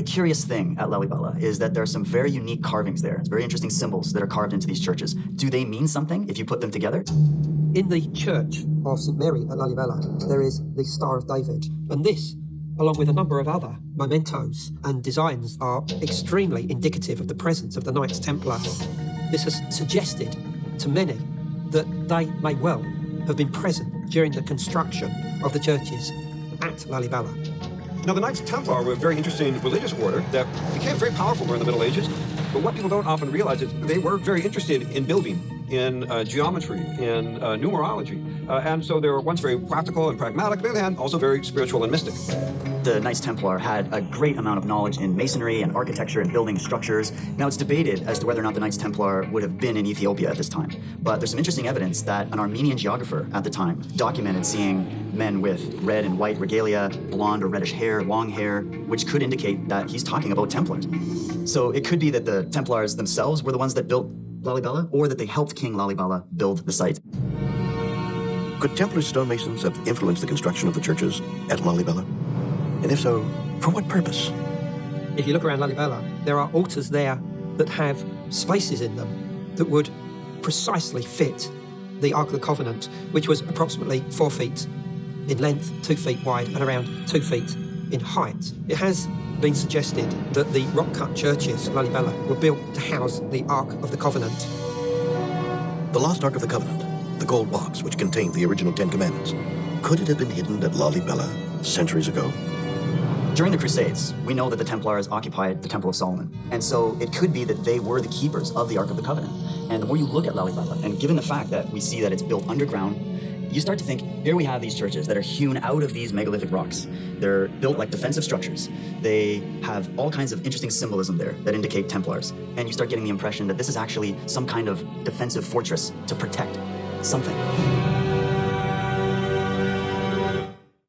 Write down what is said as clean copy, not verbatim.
curious thing at Lalibela is that there are some very unique carvings there. It's very interesting symbols that are carved into these churches. Do they mean something if you put them together? In the church of St. Mary at Lalibela, there is the Star of David. And this, along with a number of other mementos and designs, are extremely indicative of the presence of the Knights Templar. This has suggested to many that they may well have been present during the construction of the churches at Lalibela. Now, the Knights Templar were a very interesting religious order that became very powerful during the Middle Ages. But what people don't often realize is they were very interested in building, in geometry, in numerology. And so they were once very practical and pragmatic, but and also very spiritual and mystic. The Knights Templar had a great amount of knowledge in masonry and architecture and building structures. Now, it's debated as to whether or not the Knights Templar would have been in Ethiopia at this time. But there's some interesting evidence that an Armenian geographer at the time documented seeing men with red and white regalia, blonde or reddish hair, long hair, which could indicate that he's talking about Templars. So it could be that the Templars themselves were the ones that built Lalibela, or that they helped King Lalibela build the site. Could Templar stonemasons have influenced the construction of the churches at Lalibela? And if so, for what purpose? If you look around Lalibela, there are altars there that have spaces in them that would precisely fit the Ark of the Covenant, which was approximately 4 feet in length, 2 feet wide, and around 2 feet in height. It has been suggested that the rock-cut churches, Lalibela, were built to house the Ark of the Covenant. The lost Ark of the Covenant, the gold box which contained the original 10 Commandments, could it have been hidden at Lalibela centuries ago? During the Crusades, we know that the Templars occupied the Temple of Solomon. And so it could be that they were the keepers of the Ark of the Covenant. And the more you look at Lalibela, and given the fact that we see that it's built underground, you start to think, here we have these churches that are hewn out of these megalithic rocks. They're built like defensive structures. They have all kinds of interesting symbolism there that indicate Templars. And you start getting the impression that this is actually some kind of defensive fortress to protect something.